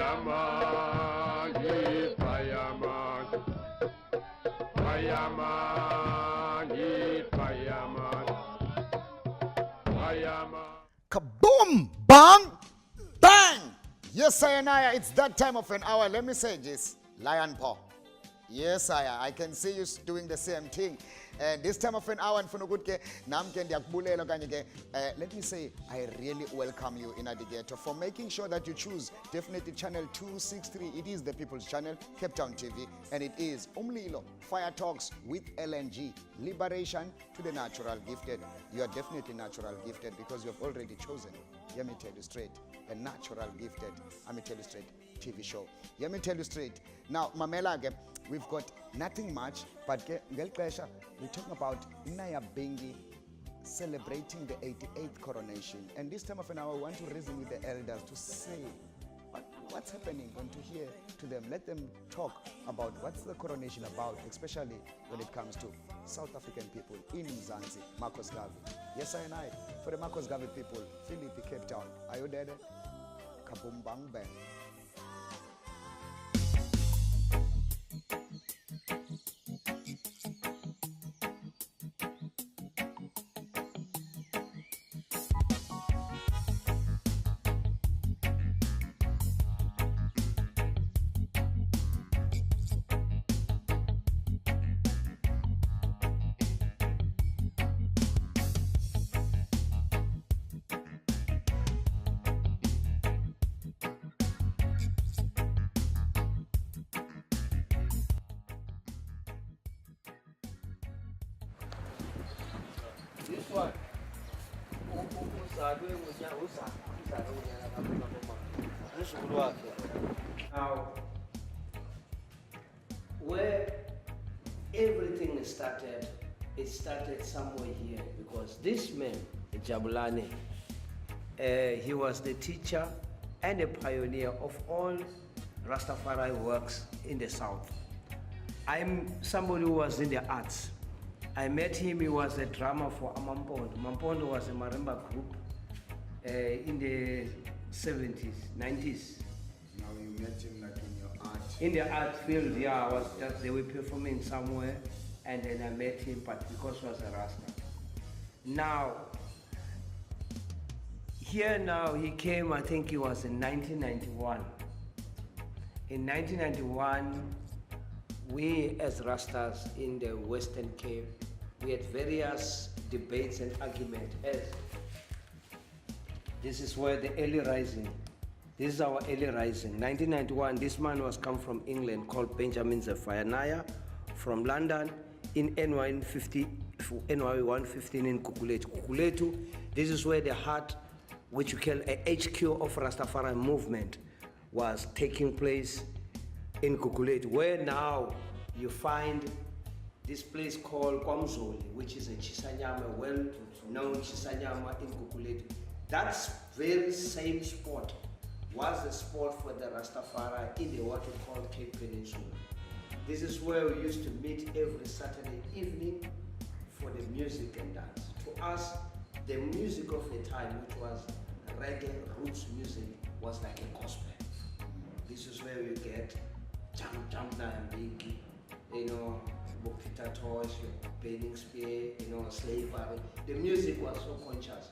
Fireman, he's fireman. Fireman, he's fireman. Fireman. Kaboom! Bang! Bang! Yes, Sayonara, it's that time of an hour. Let me say this, Lion Paw. Yes, I can see you doing the same thing. And this time of an hour, let me say, I really welcome you in Adigator for making sure that you choose definitely channel 263. It is the People's Channel, Cape Town TV, and it is Umlilo Fire Talks with LNG, Liberation to the Natural Gifted. You are definitely natural gifted because you have already chosen, let me tell you straight, a natural gifted, let me tell you straight, TV show. Let me tell you straight. Now, Mamela, we've got nothing much, but we're talking about Naya Bengi celebrating the 88th coronation. And this time of an hour, we want to reason with the elders to say what's happening and to hear to them. Let them talk about what's the coronation about, especially when it comes to South African people in Mzansi, Marcus Garvey. Yes, I. For the Marcus Garvey people, Philip, Cape Town. Are you there? Kaboom, bang, bang. This one. Now, where everything started, it started somewhere here because this man, Jabulani, he was the teacher and a pioneer of all Rastafari works in the South. I'm somebody who was in the arts. I met him, he was a drummer for Mampondo. Mampondo was a marimba group in the 70s, 90s. Now you met him like in your art. In the art field, yeah, I was just, they were performing somewhere and then I met him, but because he was a Rasta. Now, he came, I think it was in 1991. In 1991, we as Rastas in the Western Cape, we had various debates and arguments. This is where the early rising, this is our early rising. 1991, this man was come from England called Benjamin Zephaniah from London in NY 115 in Kukuletu. Kukuletu, this is where the heart, which we call a HQ of Rastafari movement, was taking place in Kukuletu, where now you find this place called Kwamzoli, which is a Chisanyama, well-known Chisanyama in Kukuletu. That very same spot was the spot for the Rastafari in the what we call Cape Peninsula. This is where we used to meet every Saturday evening for the music and dance. To us, the music of the time, which was reggae roots music, was like a gospel. This is where we get jump na mbiki, Bokita Tosh, Burning Spear, slavery. The music was so conscious.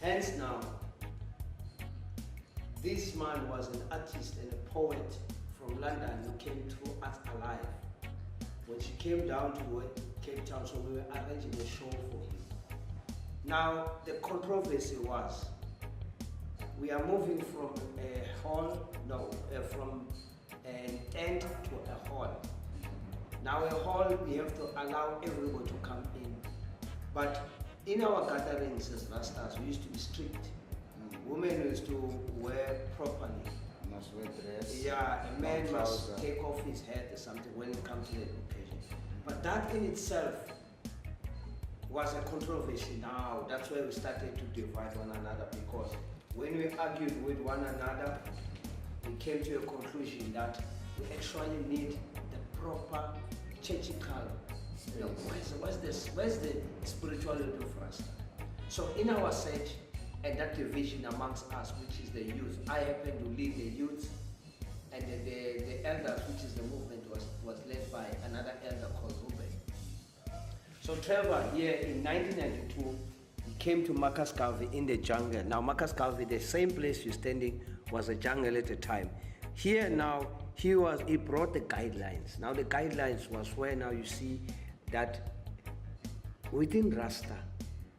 Hence now, this man was an artist and a poet from London who came through Art Alive. When she came down to Cape Town, so we were arranging a show for him. Now, the controversy was, we are moving from a hall, from a tent to a hall. Now a hall, we have to allow everyone to come in. But in our gatherings as Rastas, we used to be strict. Women used to wear properly. Must wear dress. Yeah, a man must take off his hat or something when it comes to the occasion. But that in itself was a controversy. Now that's why we started to divide one another, because when we argued with one another, we came to a conclusion that we actually need the proper churchical. Where's the spirituality of Rasta? So in our search, and that division amongst us, which is the youth. I happen to lead the youth, and the elders, which is the movement, was led by another elder called Ruben. So Trevor here in 1992, he came to Marcus Garvey in the jungle. Now Marcus Garvey, the same place you're standing, was a jungle at the time. Here now, he brought the guidelines. Now the guidelines was where now you see that within Rasta,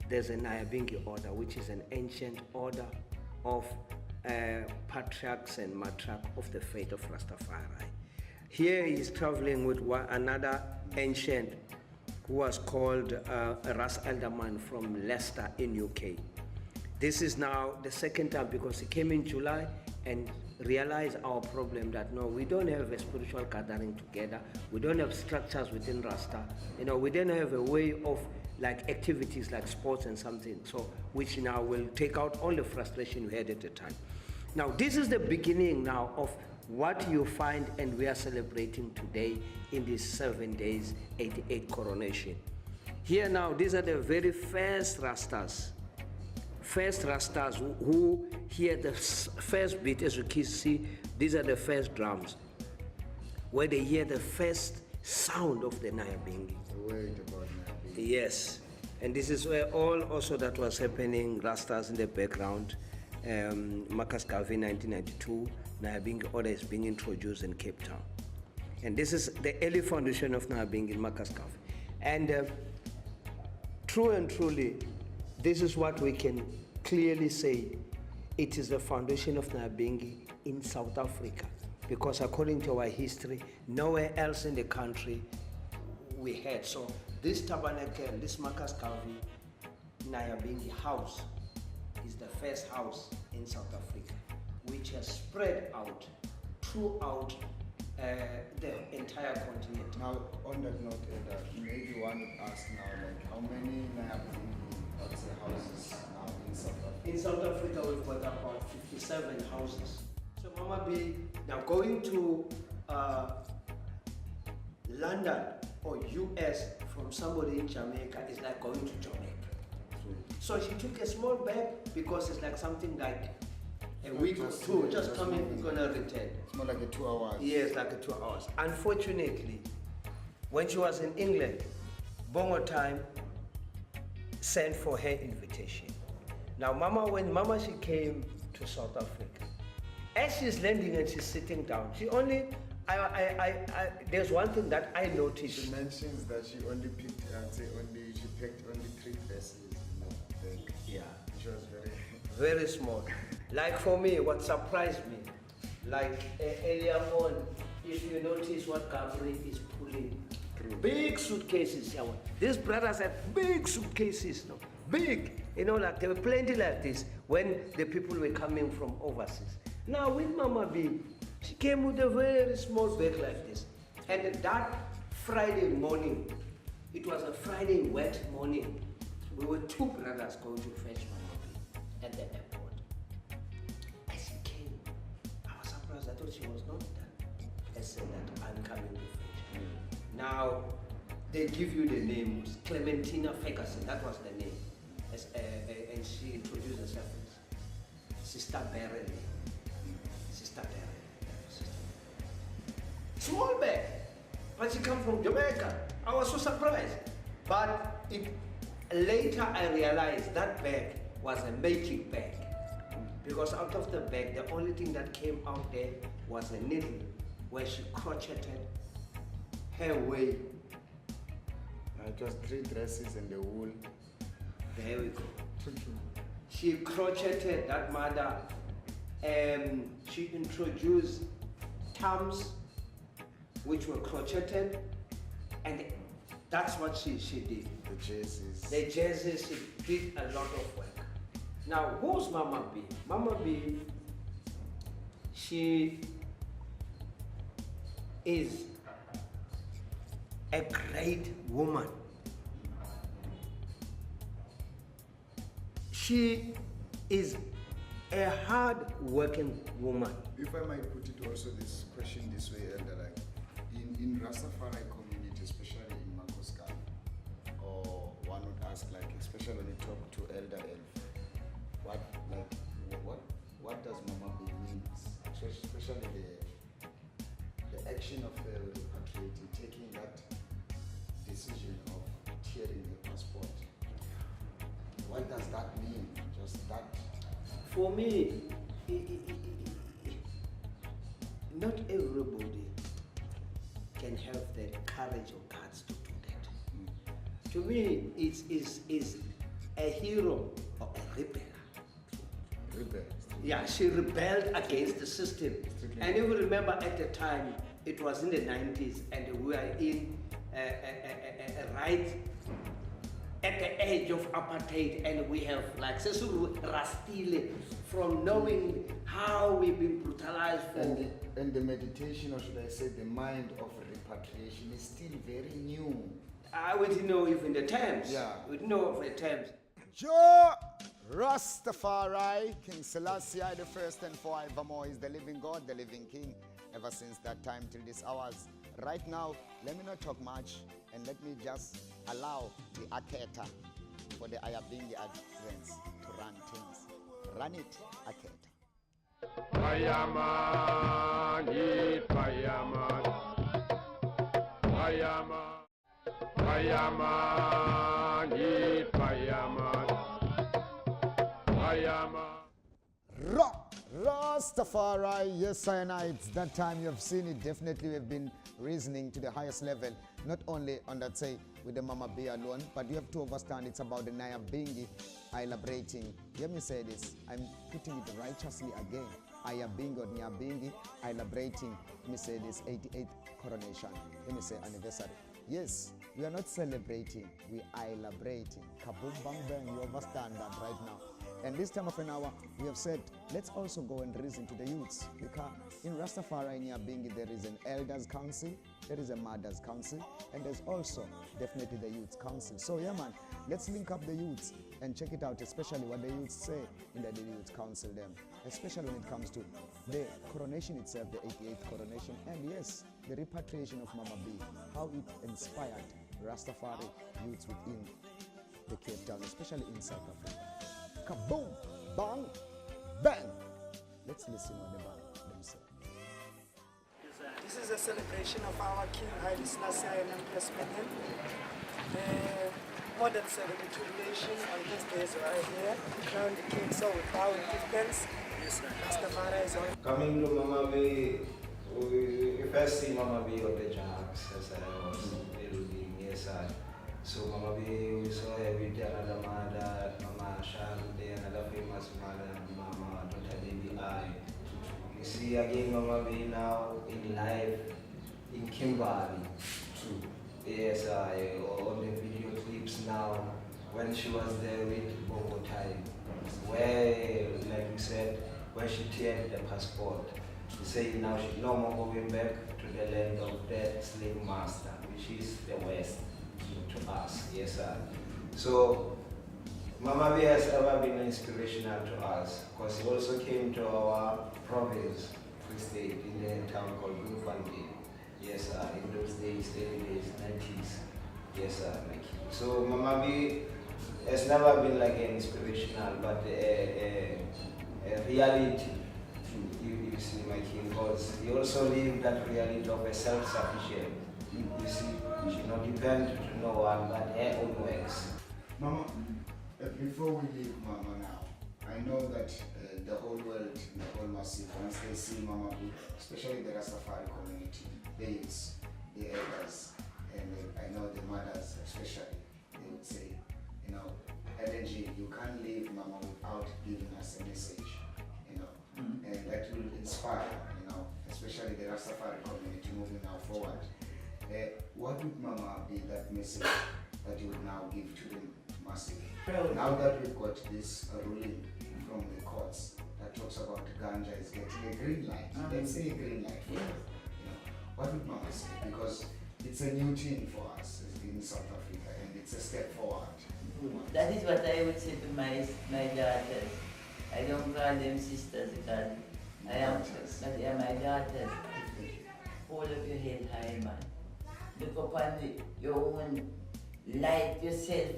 there's a Nyabingi order, which is an ancient order of patriarchs and matriarch of the faith of Rastafari. Here he's traveling with another ancient who was called Ras Elderman from Leicester in UK. This is now the second time because he came in July and realized our problem that no, we don't have a spiritual gathering together. We don't have structures within Rasta. You know, we don't have a way of like activities like sports and something, so which now will take out all the frustration we had at the time. Now this is the beginning now of what you find and we are celebrating today in these 7 days, 88 coronation. Here now, these are the very first Rastas. First Rastas who hear the first beat, as you can see, these are the first drums, where they hear the first sound of the Nyabingi. Wait about Nyabingi. Yes, and this is where all also that was happening, Rastas in the background. Marcus Garvey 1992, Nyabingi order is being introduced in Cape Town. And this is the early foundation of Nyabingi in Marcus Garvey. And true and truly, this is what we can clearly say. It is the foundation of Nyabingi in South Africa. Because according to our history, nowhere else in the country we had. So this tabernacle, this Marcus Garvey Nyabingi house is the first house in South Africa, which has spread out throughout the entire continent. Now, on that note, maybe one would ask now, like, how many Nyabingi houses now in South Africa? In South Africa, we've got about 57 houses. So Mama B, now going to London or US from somebody in Jamaica is like going to Jamaica. So she took a small bag because it's like something like a week or two, just coming, we're gonna return. It's more like a 2 hours. Yes, like a 2 hours. Unfortunately, when she was in England, Bongo Time sent for her invitation. Now Mama, when Mama she came to South Africa, as she's landing and she's sitting down, she only, there's one thing that I noticed. She mentions that she only picked, she picked only 3 dresses. Yeah. Which was very small. Like for me, what surprised me, like earlier on, if you notice what Gabriel is pulling, big suitcases. Yeah, these brothers had big suitcases, no? Big. You know, like there were plenty like this when the people were coming from overseas. Now with Mama B, she came with a very small bag like this. And that Friday morning, it was a Friday wet morning, we were 2 brothers going to fetch Mama B at the airport. As she came, I was surprised. I thought she was not done. I said that I'm coming to fetch. Now, they give you the name, Clementina Ferguson, that was the name. And she introduced herself as Sister Beryl. Sister Beryl. Small bag, but she come from Jamaica. I was so surprised. But later I realized that bag was a making bag. Because out of the bag, the only thing that came out there was a needle where she crocheted her way. It was 3 dresses and the wool. There we go. She crocheted that mother. She introduced terms which were crocheted, and that's what she did. The jerseys. The jerseys, she did a lot of work. Now, who's Mama B? Mama B, she is a great woman. She is a hard-working woman. If I might put it also this question this way, Elder, like in Rastafari community, especially in Marcus Garvey, or one would ask, like, especially when you talk to Elder Elf, what what does Mama B mean? Especially the action of repatriating, taking that decision of tearing the passport. What does that mean? Just that? For me, not everybody can have the courage or guts to do that. To me, it is a hero or a rebel. Rebel. Yeah, she rebelled against the system. And you will remember at the time, it was in the 90s, and we were in right at the edge of apartheid, and we have like Sesulu Rastile from knowing how we've been brutalized for. And the meditation, or should I say the mind of repatriation, is still very new. We didn't know even the terms. Yeah. We didn't know of the terms. Joe Rastafari, King Selassie the first and forevermore is the living God, the living King, ever since that time till this hours. Right now, let me not talk much, and let me just allow the Aketa for the Ayabingi adherents to run things. Run it, Aketa. Fireman, ye fireman. Fireman. Fireman, ye fireman. Fireman. Rastafari, yes I know, it's that time you have seen it. Definitely we've been reasoning to the highest level, not only on that say with the Mama B alone, but you have to understand it's about the Nyabingi elaborating. Let me say this, I'm putting it righteously again. Ayabingi or Nyabingi elaborating, let me say this, 88th coronation, let me say anniversary. Yes, we are not celebrating, we are elaborating. Kaboom bang bang, you understand that right now. And this time of an hour, we have said, let's also go and reason to the youths. Because in Rastafari in Nyabingi, there is an elders council, there is a mothers council, and there's also definitely the youth council. So yeah man, let's link up the youths and check it out, especially what the youths say in the youth council them, especially when it comes to the coronation itself, the 88th coronation, and yes, the repatriation of Mama B, how it inspired Rastafari youths within the Cape Town, especially in South Africa. Kaboom, bang, bang. Let's listen what the band themselves. This is a celebration of our King Haile Selassie and Empress Menen. Modern ceremony jubilation on this day is right here. Crown the king, so we bow and give thanks. Yes, Rastafari is on. Coming to Mama B, we first see Mama B on the jacks as I was building, yes I. So Mama B, we saw her with another mother, Mama Shante, another famous mother, Mama Dr. Baby I. You see again Mama B now in life in Kimberley. Yes, on the video clips now, when she was there with Bogotai, where, like you said, where she teared the passport. She said now she's no more going back to the land of the slave master, which is the West. To us, yes sir. So Mama B has ever been inspirational to us because he also came to our province, Free State, in the town called Bloemfontein. Yes sir, in those days, early days, 90s. Yes sir, like so Mama B has never been like an inspirational, but a reality. You see, my king, because he also lived that reality of a self-sufficient. You see, she not depend to no one but her own works. Mama, before we leave Mama now, I know that the whole world, the whole massive, once they see Mama B, especially the Rastafari community, the youths, the elders, and I know the mothers especially, they would say, you know, LNG, you can't leave Mama without giving us a message, you know, and that will inspire, you know, especially the Rastafari community moving now forward. What would Mama be that message that you would now give to the massive? Now that we've got this ruling from the courts that talks about ganja is getting a green light, let's say a green light for you know, what would Mama say? Because it's a new thing for us in South Africa and it's a step forward. That is what I would say to my daughters. I don't call them sisters because but they are my daughters. Hold up your head high, man. Look upon your own light yourself,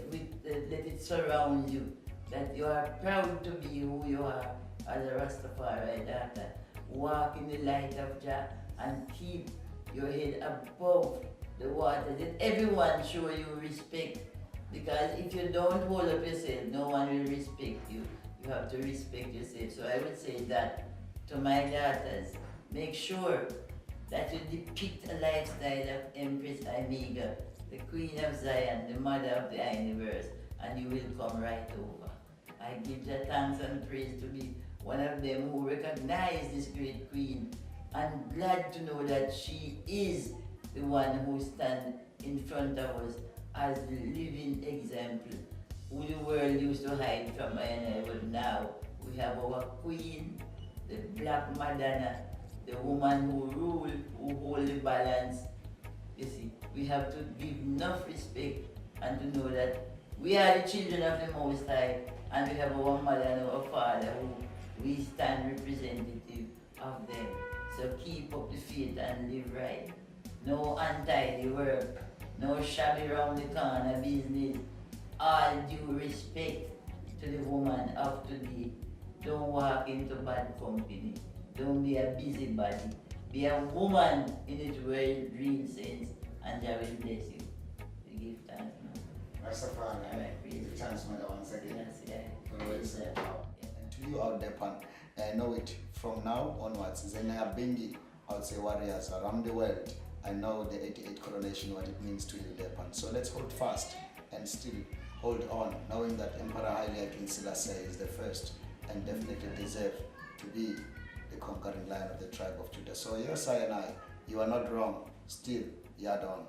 let it surround you, that you are proud to be who you are as a Rastafari daughter. Walk in the light of Jah and keep your head above the water. Let everyone show you respect. Because if you don't hold up yourself, no one will respect you. You have to respect yourself. So I would say that to my daughters, make sure that you depict a lifestyle of Empress Omega, the Queen of Zion, the Mother of the Universe, and you will come right over. I give her thanks and praise to be one of them who recognize this great Queen, and glad to know that she is the one who stands in front of us as the living example, who the world used to hide from but now we have our Queen, the Black Madonna, the woman who rule, who hold the balance. You see, we have to give enough respect and to know that we are the children of the Most High, and we have our mother and our father who we stand representative of them. So keep up the faith and live right. No untidy work, no shabby round the corner business. All due respect to the woman of today. Don't walk into bad company. Don't be a busybody. Be a woman in its world real sense, and I will bless you. We give thanks, man. Rastafari, give thanks, mother, once again. Yes, yeah. For what you said. And to you out there, Pan, know it from now onwards. Zenaya Bengi, I would say warriors around the world. I know the 88th coronation, what it means to you, Depan. So let's hold fast and still hold on, knowing that Emperor Haile King Selassie is the first and definitely deserve to be the conquering lion of the tribe of Judah. So yes, you are not wrong. Still, yard on.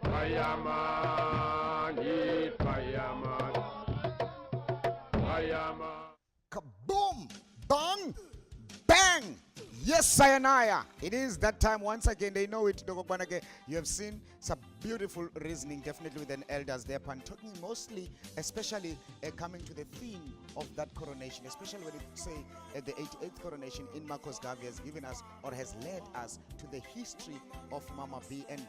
Fireman, heat fireman. Fireman. Kaboom! Bang! Bang! Yes, Sayanaya. It is that time once again. They know it, Dogokbanage. You have seen some beautiful reasoning, definitely with an elders there, Pan, talking mostly, especially coming to the theme of that coronation, especially when it say the 88th coronation in Marcus Garvey has given us or has led us to the history of Mama B. And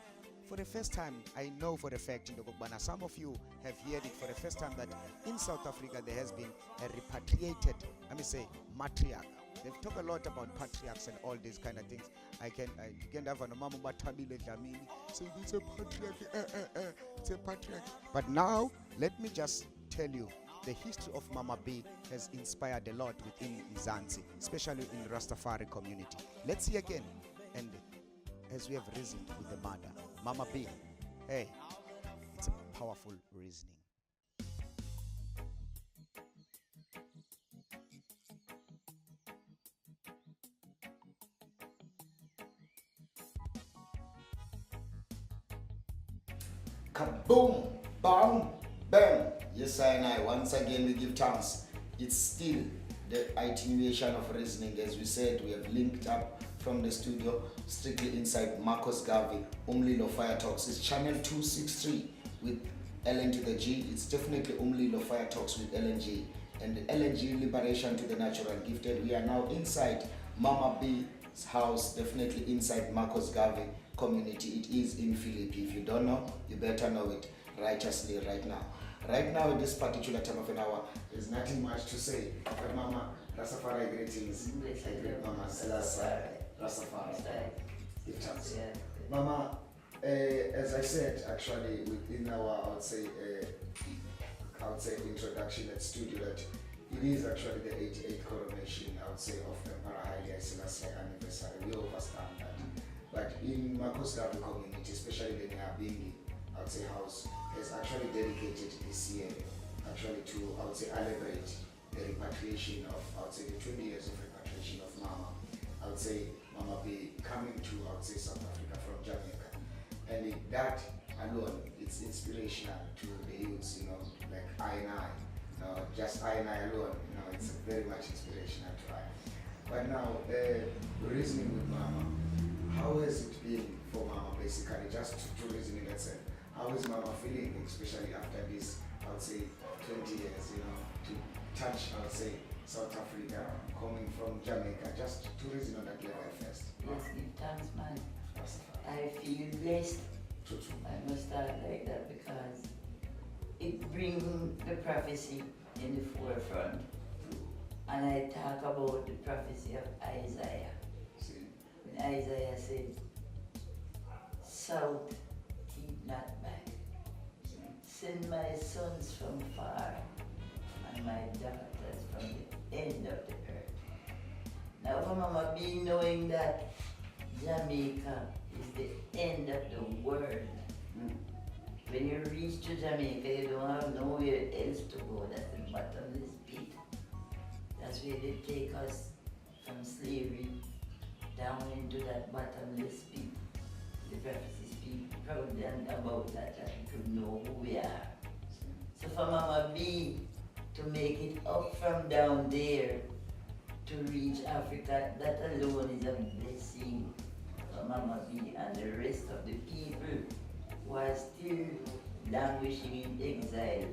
for the first time, I know for a fact, in Dogokbana, some of you have heard it for the first time that in South Africa there has been a repatriated, let me say, matriarch. They've talked a lot about patriarchs and all these kind of things. I can have a mama batabile dlamini. So it's a patriarch, it's a patriarch. But now, let me just tell you, the history of Mama B has inspired a lot within Mzansi, especially in Rastafari community. Let's see again, and as we have reasoned with the mother, Mama B, hey, it's a powerful reasoning. Kaboom, bang, bang. Yes, I once again we give thanks. It's still the itineration of reasoning. As we said, we have linked up from the studio strictly inside Marcus Garvey, Umlilo Fire Talks. It's channel 263 with LN to the G. It's definitely Umlilo Fire Talks with LNG. And the LNG Liberation to the Natural Gifted. We are now inside Mama B's house, definitely inside Marcus Garvey community. It is in Philippi. If you don't know, you better know it righteously right now. Right now, at this particular time of an hour, there's nothing much to say. But Mama, Rastafari greetings. Great Mama, Selassie, Rastafari. Give thanks. Mama, as I said, actually, within our, I would say, introduction at studio, that it is actually the 88th coronation, I would say, of Emperor Haile Selassie anniversary. We understand that. But in Marcus Garvey community, especially the Nyabingi, I would say, house, has actually dedicated this year actually to, I would say, celebrate the repatriation of, I would say, the 20 years of repatriation of Mama. I would say Mama B coming to, I would say, South Africa from Jamaica. And that alone, it's inspirational to the youths, you know, like I and I. Just I and I alone, you know, it's very much inspirational to I. But now, reasoning with Mama, how has it been for Mama basically, just to reasoning that said, how is Mama feeling, especially after this, I would say, 20 years, you know, to touch, I would say, South Africa, coming from Jamaica, just to reason on that level first. Yes, give thanks, man. I feel blessed. I must start like that because it brings the prophecy in the forefront. And I talk about the prophecy of Isaiah. When Isaiah said, South, keep not back. Send my sons from far and my daughters from the end of the earth. Now for Mama B, knowing that Jamaica is the end of the world. When you reach to Jamaica, you don't have nowhere else to go. That's the bottomless pit. That's where they take us from slavery down into that bottomless pit. The prophecy speak proudly about that we could know who we are. So for Mama B to make it up from down there to reach Africa, that alone is a blessing for Mama B and the rest of the people who are still languishing in exile,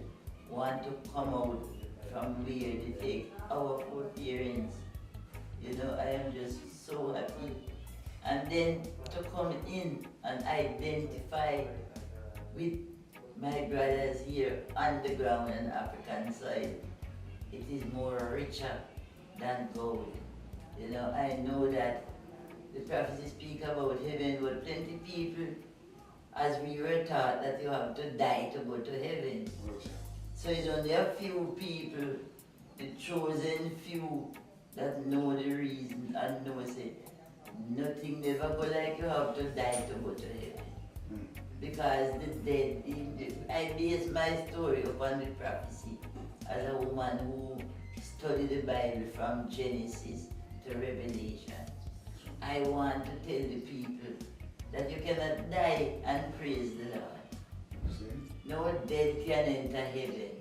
want to come out from where they take our foreparents. You know, I am just so happy. And then to come in and identify with my brothers here on the ground and African soil, it is more richer than gold. You know, I know that the prophecy speak about heaven, but plenty people, as we were taught that you have to die to go to heaven. So it's only a few people, the chosen few, that know the reason and know say, nothing never go like you have to die to go to heaven. Because the dead, I base my story upon the prophecy as a woman who studied the Bible from Genesis to Revelation. I want to tell the people that you cannot die and praise the Lord. No dead can enter heaven.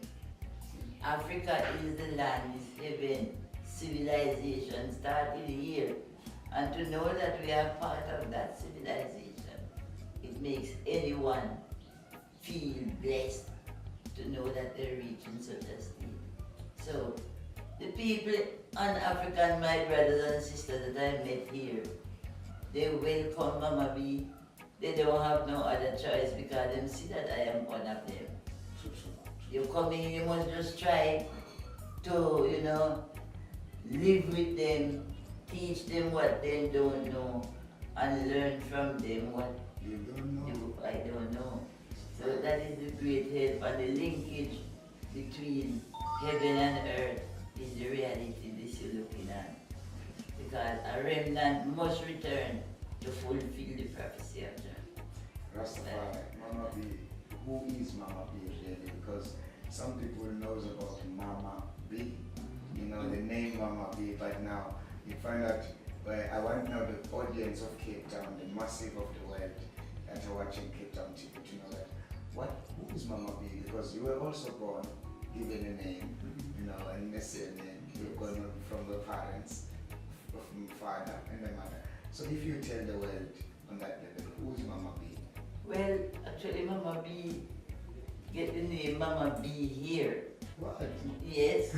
Africa is the land, is heaven. Civilization started here. And to know that we are part of that civilization, it makes anyone feel blessed to know that they're reaching such a state. So, the people on African, my brothers and sisters that I met here, they welcome Mama B. They don't have no other choice because they see that I am one of them. You come in, you must just try to, you know, live with them, teach them what they don't know, and learn from them what I don't know. So that is the great help, and the linkage between heaven and earth is the reality this you're looking at. Because a remnant must return to fulfill the prophecy of John. Rastafari, Mama B, who is Mama B really? Because some people knows about Mama B, you know, the name Mama B, but now you find out, I want now the audience of Cape Town, the massive of the world that are watching Cape Town TV to know that, who is Mama B? Because you were also born, given a name, you know, and missing a name, you've gone from the parents, from the father and the mother. So if you tell the world on that level, who is Mama B? Well, actually Mama B get the name Mama B here. What? Yes.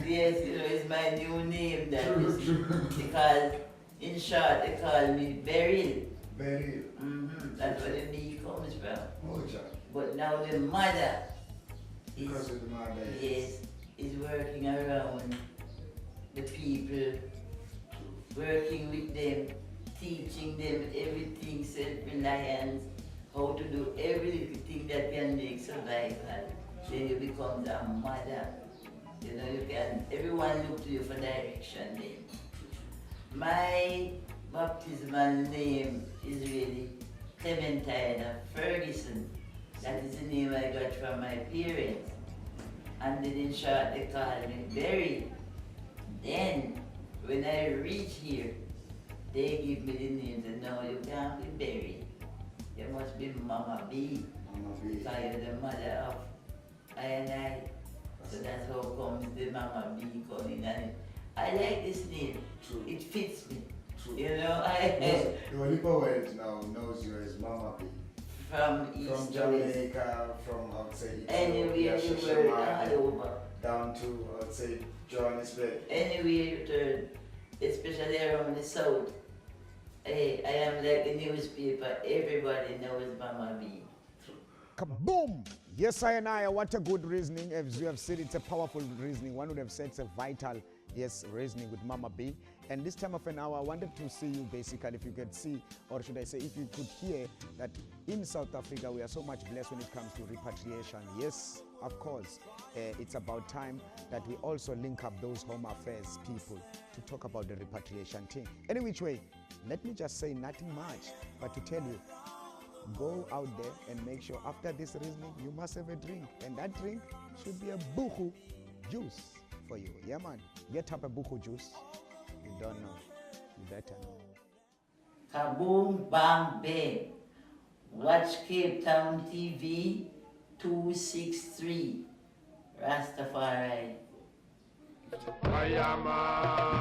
Yes, you know, it's my new name that is because in short they call me Beryl. Beryl. That's where the B comes from. Oh, John. But now the mother is, Because of the mother. yes, is working around the people, working with them, teaching them everything, self-reliance, how to do every little thing that can make survival. Then you become a mother. You know, you can, everyone look to you for direction then. My baptismal name is really Clementine Ferguson. That is the name I got from my parents. And then in short they call me Berry. Then when I reach here, they give me the name that no, you can't be Berry. You must be Mama B. Mama B. Because you're the mother of I and I. So that's how comes the Mama B coming. And I like this name. True. It fits me. True. You know, The Olipa world now knows you as Mama B. from East From Jamaica, from outside anywhere you Ethiopia, were, Somalia, all over. down to outside Johannesburg. Anywhere you turn, especially around the south. Hey, I am like the newspaper. Everybody knows Mama B. Kaboom! Yes, I. What a good reasoning. As you have said, it's a powerful reasoning. One would have said it's a vital, yes, reasoning with Mama B. And this time of an hour, I wanted to see you basically, if you could see, or should I say, if you could hear that in South Africa, we are so much blessed when it comes to repatriation. Yes, of course, it's about time that we also link up those home affairs people to talk about the repatriation thing. Any which way, let me just say nothing much, but to tell you, go out there and make sure after this reasoning, you must have a drink. And that drink should be a buku juice for you. Yeah, man. Get up a buku juice. You don't know. You better know. Kaboom, bang, bang. Watch Cape Town TV 263. Rastafari. Fireman.